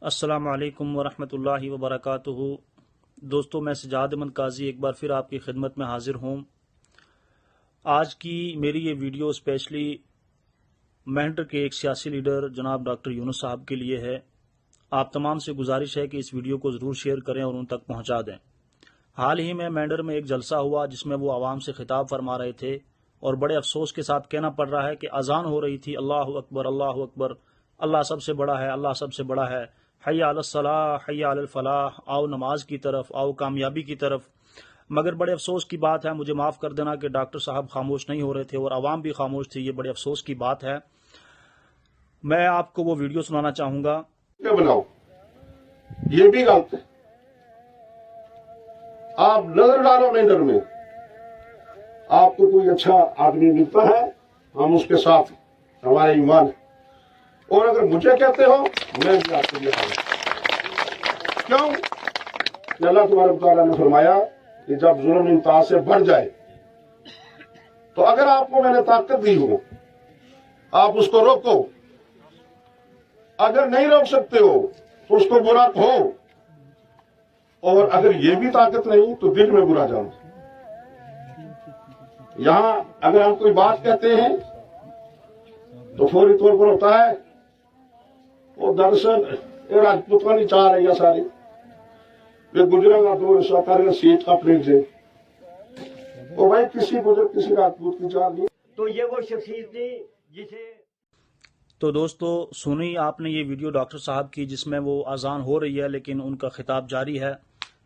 السلام علیکم ورحمۃ اللہ وبرکاتہ۔ دوستو، میں سجاد احمد قاضی ایک بار پھر آپ کی خدمت میں حاضر ہوں۔ آج کی میری یہ ویڈیو اسپیشلی مہنڈر کے ایک سیاسی لیڈر جناب ڈاکٹر یونس صاحب کے لیے ہے۔ آپ تمام سے گزارش ہے کہ اس ویڈیو کو ضرور شیئر کریں اور ان تک پہنچا دیں۔ حال ہی میں مہنڈر میں ایک جلسہ ہوا جس میں وہ عوام سے خطاب فرما رہے تھے اور بڑے افسوس کے ساتھ کہنا پڑ رہا ہے کہ اذان ہو رہی تھی، اللہ اکبر اللہ اکبر، اللہ سب سے بڑا ہے، اللہ سب سے بڑا ہے، حی علی الصلاح حی علی الفلاح، آؤ نماز کی طرف، آؤ کامیابی کی طرف۔ مگر بڑے افسوس کی بات ہے، مجھے معاف کر دینا کہ ڈاکٹر صاحب خاموش نہیں ہو رہے تھے اور عوام بھی خاموش تھی، یہ بڑے افسوس کی بات ہے۔ میں آپ کو وہ ویڈیو سنانا چاہوں گا۔ بناؤ یہ بھی غلط ہے۔ آپ نظر ڈالو مینڈر میں، آپ کو کوئی اچھا آدمی ملتا ہے، ہم اس کے ساتھ، ہمارا ایمان ہے، اور اگر مجھے کہتے ہو میں بھی آپ کو یہ کیوں کہ اللہ تبارک تعالیٰ نے فرمایا کہ جب ظلم انتہا سے بڑھ جائے تو اگر آپ کو میں نے طاقت دی ہو آپ اس کو روکو، اگر نہیں روک سکتے ہو تو اس کو برا کہو، اور اگر یہ بھی طاقت نہیں تو دل میں برا جانو۔ یہاں اگر ہم کوئی بات کہتے ہیں تو فوری طور پر ہوتا ہے وہ دراصل راجپوت کا نہیں چاہ رہی ہے ساری یہ گجرے گا تو رشتہ کر کے سیٹ کا پلیٹ دے، تو بھائی کسی بزرگ کسی راجپوت کی چاہ دی تو یہ وہ شخصیت تھی جسے تو دوستو، سنی آپ نے یہ ویڈیو ڈاکٹر صاحب کی جس میں وہ اذان ہو رہی ہے لیکن ان کا خطاب جاری ہے۔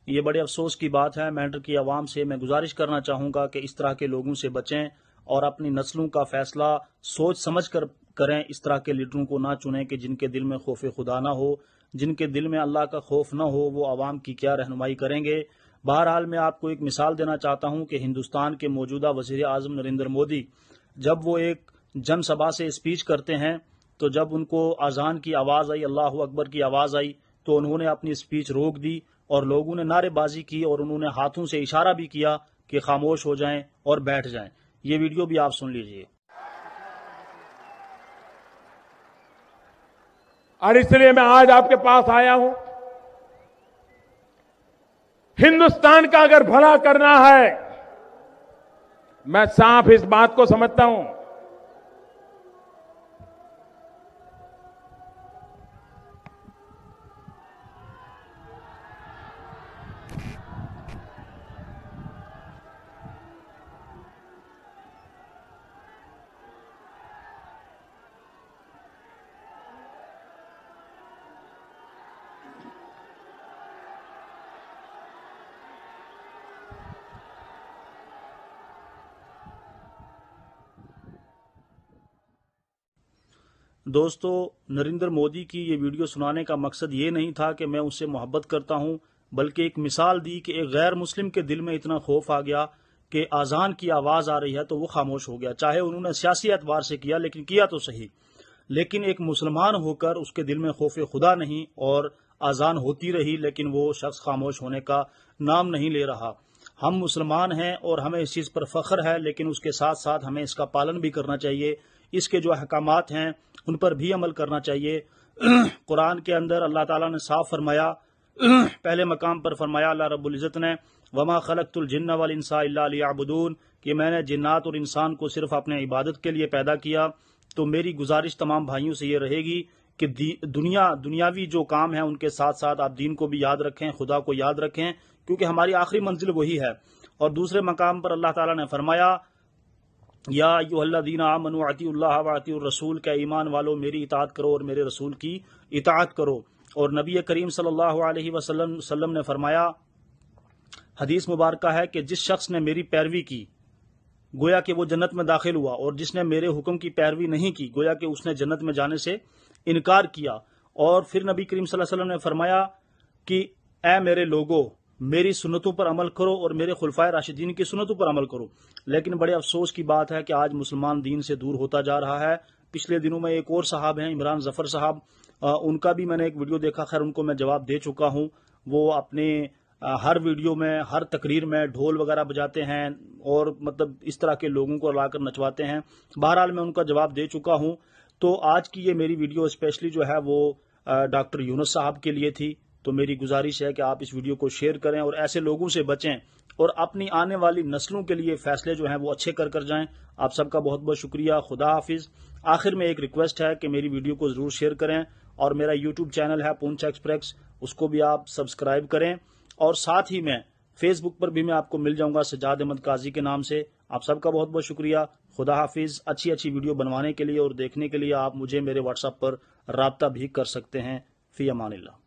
یہ بڑے افسوس کی بات ہے۔ مہنڈر کی عوام سے میں گزارش کرنا چاہوں گا کہ اس طرح کے لوگوں سے بچیں اور اپنی نسلوں کا فیصلہ سوچ سمجھ کر کریں۔ اس طرح کے لیڈروں کو نہ چنیں کہ جن کے دل میں خوف خدا نہ ہو، جن کے دل میں اللہ کا خوف نہ ہو، وہ عوام کی کیا رہنمائی کریں گے۔ بہرحال میں آپ کو ایک مثال دینا چاہتا ہوں کہ ہندوستان کے موجودہ وزیر اعظم نریندر مودی جب وہ ایک جن سبھا سے اسپیچ کرتے ہیں تو جب ان کو اذان کی آواز آئی، اللہ اکبر کی آواز آئی، تو انہوں نے اپنی اسپیچ روک دی اور لوگوں نے نعرے بازی کی اور انہوں نے ہاتھوں سے اشارہ بھی کیا کہ خاموش ہو جائیں اور بیٹھ جائیں۔ یہ ویڈیو بھی آپ سن لیجئے۔ اور اس لیے میں آج آپ کے پاس آیا ہوں، ہندوستان کا اگر بھلا کرنا ہے، میں صاف اس بات کو سمجھتا ہوں، دوستو، نریندر مودی کی یہ ویڈیو سنانے کا مقصد یہ نہیں تھا کہ میں اس سے محبت کرتا ہوں، بلکہ ایک مثال دی کہ ایک غیر مسلم کے دل میں اتنا خوف آ گیا کہ اذان کی آواز آ رہی ہے تو وہ خاموش ہو گیا۔ چاہے انہوں نے سیاسی اعتبار سے کیا لیکن کیا تو صحیح، لیکن ایک مسلمان ہو کر اس کے دل میں خوف خدا نہیں، اور اذان ہوتی رہی لیکن وہ شخص خاموش ہونے کا نام نہیں لے رہا۔ ہم مسلمان ہیں اور ہمیں اس چیز پر فخر ہے، لیکن اس کے ساتھ ساتھ ہمیں اس کا پالن بھی کرنا چاہیے۔ اس کے جو احکامات ہیں ان پر بھی عمل کرنا چاہیے۔ قرآن کے اندر اللہ تعالیٰ نے صاف فرمایا، پہلے مقام پر فرمایا اللہ رب العزت نے، وما خلقت الجن والانس الا لیعبدون، کہ میں نے جنات اور انسان کو صرف اپنے عبادت کے لیے پیدا کیا۔ تو میری گزارش تمام بھائیوں سے یہ رہے گی کہ دنیاوی جو کام ہیں ان کے ساتھ ساتھ آپ دین کو بھی یاد رکھیں، خدا کو یاد رکھیں، کیونکہ ہماری آخری منزل وہی ہے۔ اور دوسرے مقام پر اللہ تعالیٰ نے فرمایا، یا ایھا الذین آمنوا اطیعوا اللہ واطیعوا الرسول، کہ ایمان والو میری اطاعت کرو اور میرے رسول کی اطاعت کرو۔ اور نبی کریم صلی اللہ علیہ وسلم نے فرمایا، حدیث مبارکہ ہے کہ جس شخص نے میری پیروی کی گویا کہ وہ جنت میں داخل ہوا، اور جس نے میرے حکم کی پیروی نہیں کی گویا کہ اس نے جنت میں جانے سے انکار کیا۔ اور پھر نبی کریم صلی اللہ علیہ وسلم نے فرمایا کہ اے میرے لوگو، میری سنتوں پر عمل کرو اور میرے خلفائے راشدین کی سنتوں پر عمل کرو۔ لیکن بڑے افسوس کی بات ہے کہ آج مسلمان دین سے دور ہوتا جا رہا ہے۔ پچھلے دنوں میں ایک اور صاحب ہیں، عمران ظفر صاحب، ان کا بھی میں نے ایک ویڈیو دیکھا، خیر ان کو میں جواب دے چکا ہوں۔ وہ اپنے ہر ویڈیو میں، ہر تقریر میں ڈھول وغیرہ بجاتے ہیں اور مطلب اس طرح کے لوگوں کو لا کر نچواتے ہیں۔ بہرحال میں ان کا جواب دے چکا ہوں۔ تو آج کی یہ میری ویڈیو اسپیشلی جو ہے وہ ڈاکٹر یونس صاحب کے لیے تھی. تو میری گزارش ہے کہ آپ اس ویڈیو کو شیئر کریں اور ایسے لوگوں سے بچیں اور اپنی آنے والی نسلوں کے لیے فیصلے جو ہیں وہ اچھے کر جائیں. آپ سب کا بہت بہت شکریہ. خدا حافظ. آخر میں ایک ریکویسٹ ہے کہ میری ویڈیو کو ضرور شیئر کریں اور میرا یوٹیوب چینل ہے پونچھ ایکسپریس، اس کو بھی آپ سبسکرائب کریں، اور ساتھ ہی میں فیس بک پر بھی میں آپ کو مل جاؤں گا سجاد احمد قاضی کے نام سے. آپ سب کا بہت بہت شکریہ. خدا حافظ. اچھی ویڈیو بنوانے کے لیے اور دیکھنے کے لیے آپ مجھے میرے واٹس ایپ پر رابطہ بھی کر سکتے ہیں. فی امان اللہ.